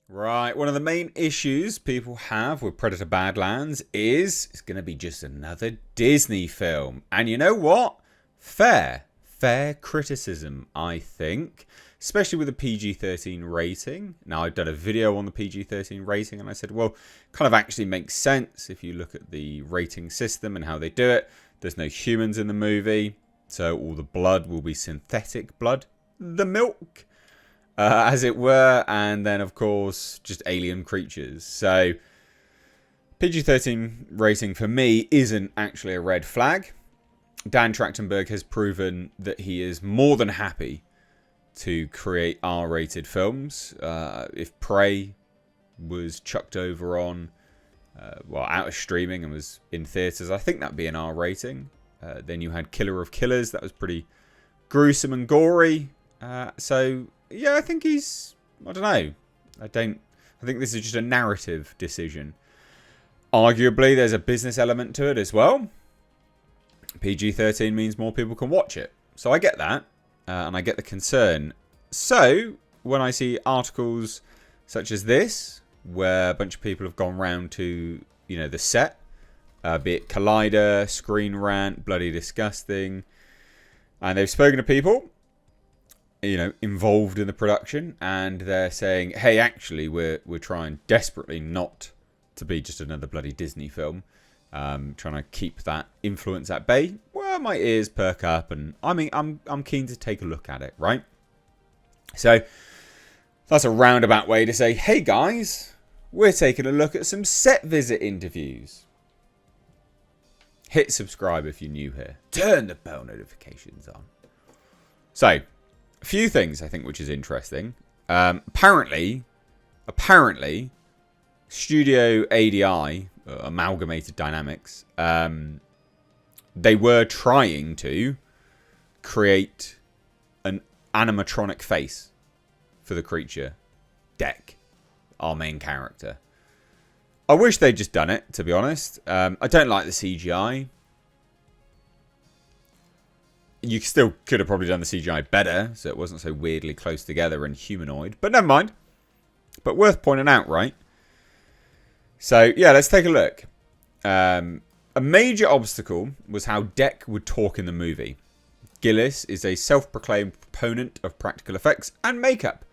Right, one of the main issues people have with Predator Badlands is it's going to be just another Disney film. And you know what? Fair criticism, I think. Especially with a PG-13 rating. Now, I've done a video on the PG-13 rating and I said, well, kind of actually makes sense if you look at the rating system and how they do it. There's no humans in the movie, so all the blood will be synthetic blood. The milk. As it were, and then of course just alien creatures. So PG-13 rating for me isn't actually a red flag. Dan Trachtenberg has proven that he is more than happy to create R-rated films. If Prey was chucked over on, out of streaming and was in theatres, I think that'd be an R rating. Then you had Killer of Killers, that was pretty gruesome and gory. Yeah, I think he's... I don't know. I think this is just a narrative decision. Arguably, there's a business element to it as well. PG-13 means more people can watch it. So I get that. And I get the concern. So, when I see articles such as this, where a bunch of people have gone round to, the set, be it Collider, Screen Rant, Bloody Disgusting, and they've spoken to people involved in the production, and they're saying, hey, actually, we're trying desperately not to be just another bloody Disney film, trying to keep that influence at bay. Well, my ears perk up, and I'm keen to take a look at it, right? So that's a roundabout way to say, hey guys, we're taking a look at some set visit interviews. Hit subscribe if you're new here. Turn the bell notifications on. So, a few things I think which is interesting. Apparently, Studio ADI, Amalgamated Dynamics, they were trying to create an animatronic face for the creature, Deck, our main character. I wish they'd just done it, to be honest. I don't like the CGI. You still could have probably done the CGI better, so it wasn't so weirdly close together and humanoid. But never mind. But worth pointing out, right? So, yeah, let's take a look. A major obstacle was how Deck would talk in the movie. Gillis is a self-proclaimed proponent of practical effects and makeup.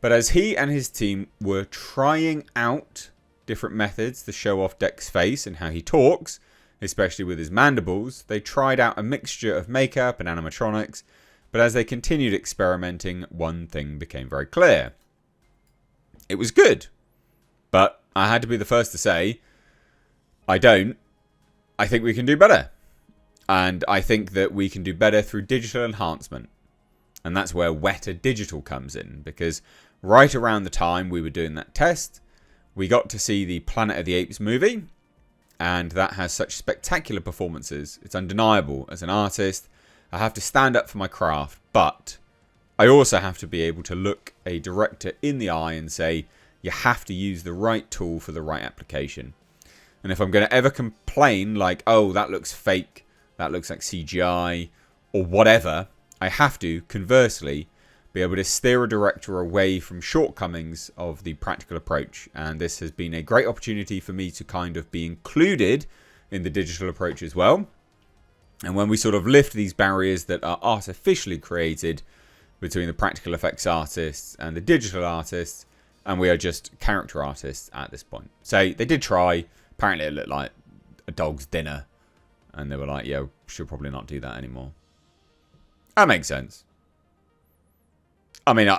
But as he and his team were trying out different methods to show off Deck's face and how he talks, especially with his mandibles, they tried out a mixture of makeup and animatronics, but as they continued experimenting, one thing became very clear. It was good, but I had to be the first to say, I think we can do better. And I think that we can do better through digital enhancement. And that's where Weta Digital comes in, because right around the time we were doing that test, we got to see the Planet of the Apes movie, and that has such spectacular performances. It's undeniable. As an artist, I have to stand up for my craft, but I also have to be able to look a director in the eye and say, you have to use the right tool for the right application. And if I'm going to ever complain like, oh, that looks fake, that looks like CGI, or whatever, I have to, conversely, be able to steer a director away from shortcomings of the practical approach. And this has been a great opportunity for me to kind of be included in the digital approach as well. And when we sort of lift these barriers that are artificially created between the practical effects artists and the digital artists, and we are just character artists at this point. So they did try. Apparently it looked like a dog's dinner. And they were like, yeah, we should probably not do that anymore. That makes sense. I mean,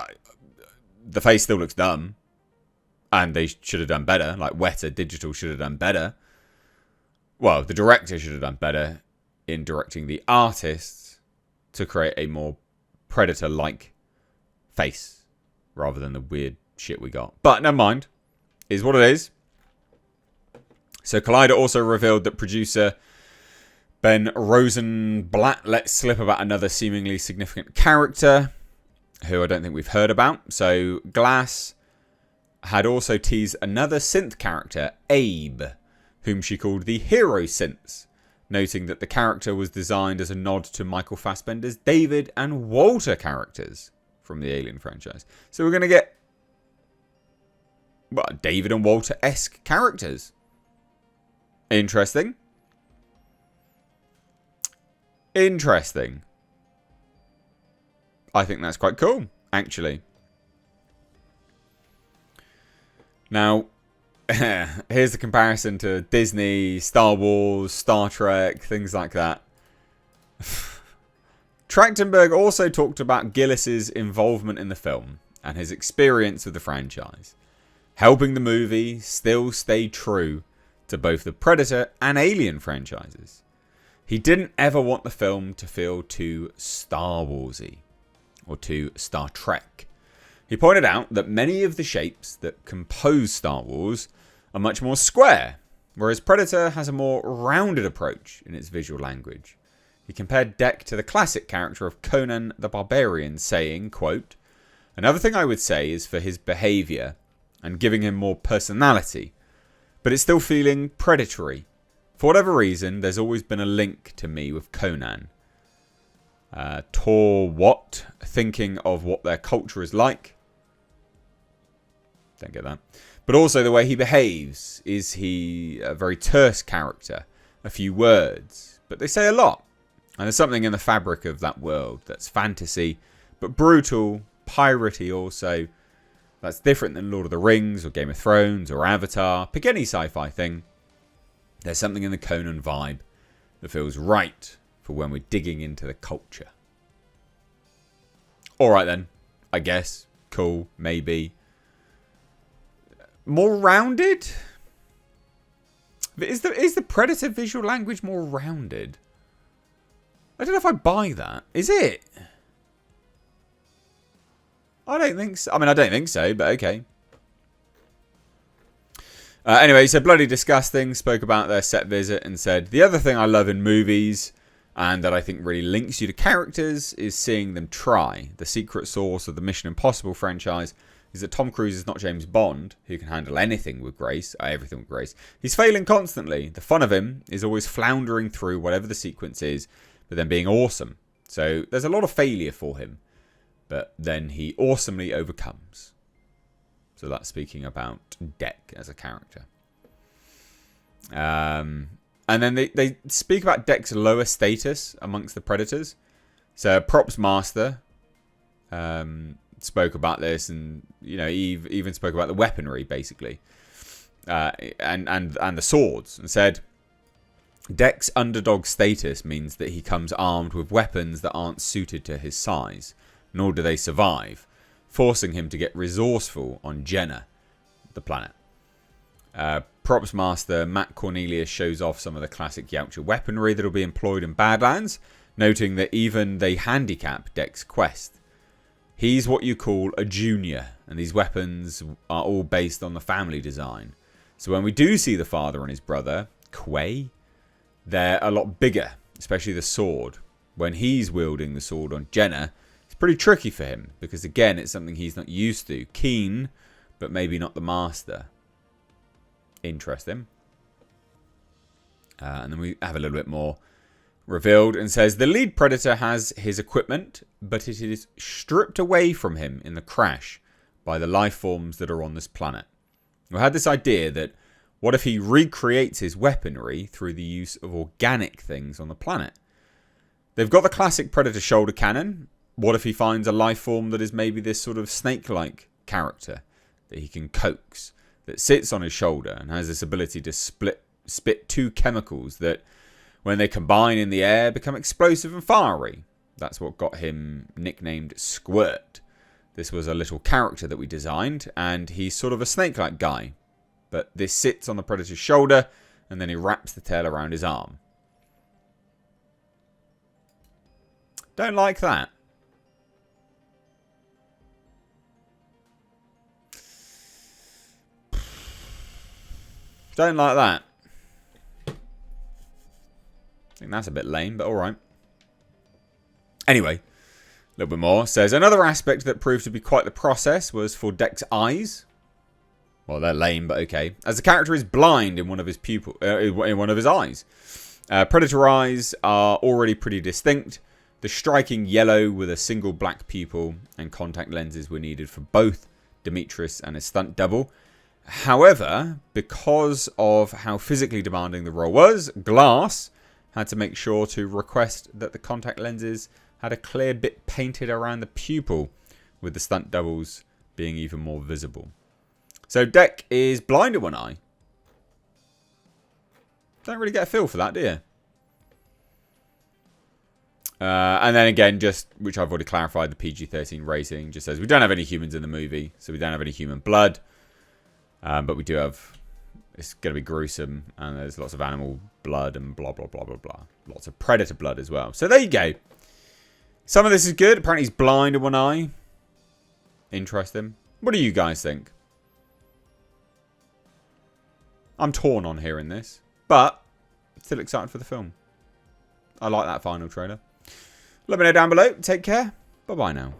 the face still looks dumb. And they should have done better. Like, Weta Digital should have done better. Well, the director should have done better in directing the artists to create a more Predator-like face. Rather than the weird shit we got. But never mind. Is what it is. So, Collider also revealed that producer Ben Rosenblatt let slip about another seemingly significant character, who I don't think we've heard about. So Glass had also teased another synth character, Abe, whom she called the Hero Synths, noting that the character was designed as a nod to Michael Fassbender's David and Walter characters from the Alien franchise. So we're going to get David and Walter-esque characters. Interesting. Interesting. I think that's quite cool, actually. Now, here's the comparison to Disney, Star Wars, Star Trek, things like that. Trachtenberg also talked about Gillis's involvement in the film and his experience with the franchise, helping the movie still stay true to both the Predator and Alien franchises. He didn't ever want the film to feel too Star Warsy or too Star Trek. He pointed out that many of the shapes that compose Star Wars are much more square, whereas Predator has a more rounded approach in its visual language. He compared Dek to the classic character of Conan the Barbarian, saying, quote, "Another thing I would say is for his behaviour and giving him more personality, but it's still feeling predatory. For whatever reason, there's always been a link to me with Conan. Tor what? Thinking of what their culture is like. Don't get that. But also the way he behaves. Is he a very terse character? A few words. But they say a lot. And there's something in the fabric of that world that's fantasy, but brutal, piratey also. That's different than Lord of the Rings or Game of Thrones or Avatar. Pick any sci-fi thing. There's something in the Conan vibe that feels right for when we're digging into the culture." Alright then. I guess. Cool. Maybe. More rounded? Is the Predator visual language more rounded? I don't know if I buy that. Is it? I don't think so. I mean, I don't think so, but okay. Anyway, so Bloody Disgusting spoke about their set visit and said, "The other thing I love in movies and that I think really links you to characters is seeing them try. The secret sauce of the Mission Impossible franchise is that Tom Cruise is not James Bond, who can handle anything with grace, everything with grace. He's failing constantly. The fun of him is always floundering through whatever the sequence is, but then being awesome. So there's a lot of failure for him, but then he awesomely overcomes." So that's speaking about Dek as a character. And then they speak about Dek's lower status amongst the Predators. So Props Master spoke about this, and he even spoke about the weaponry basically, and the swords, and said Dek's underdog status means that he comes armed with weapons that aren't suited to his size, nor do they survive, forcing him to get resourceful on Jenna, the planet. Props Master Matt Cornelius shows off some of the classic Yautja weaponry that will be employed in Badlands, noting that even they handicap Dek's quest. He's what you call a junior, and these weapons are all based on the family design. So when we do see the father and his brother, Quay, they're a lot bigger, especially the sword. When he's wielding the sword on Jenna, it's pretty tricky for him, because again, it's something he's not used to. Keen, but maybe not the master. Interesting. And then we have a little bit more revealed, and says the lead Predator has his equipment, but it is stripped away from him in the crash by the life forms that are on this planet. We had this idea that what if he recreates his weaponry through the use of organic things on the planet? They've got the classic Predator shoulder cannon. What if he finds a life form that is maybe this sort of snake-like character that he can coax, that sits on his shoulder and has this ability to spit two chemicals that, when they combine in the air, become explosive and fiery. That's what got him nicknamed Squirt. This was a little character that we designed, and he's sort of a snake-like guy. But this sits on the Predator's shoulder, and then he wraps the tail around his arm. Don't like that. Don't like that. I think that's a bit lame, but alright. Anyway, a little bit more. Says another aspect that proved to be quite the process was for Dek's eyes. Well, they're lame, but okay. As the character is blind in one of his in one of his eyes. Predator eyes are already pretty distinct. The striking yellow with a single black pupil and contact lenses were needed for both Demetrius and his stunt double. However, because of how physically demanding the role was, Glass had to make sure to request that the contact lenses had a clear bit painted around the pupil, with the stunt doubles being even more visible. So Deck is blind in one eye. Don't really get a feel for that, do you? And then again, just, which I've already clarified, the PG-13 rating just says we don't have any humans in the movie, so we don't have any human blood. But we do have, it's going to be gruesome, and there's lots of animal blood and blah, blah, blah, blah, blah. Lots of predator blood as well. So there you go. Some of this is good. Apparently he's blind in one eye. Interesting. What do you guys think? I'm torn on hearing this, but still excited for the film. I like that final trailer. Let me know down below. Take care. Bye-bye now.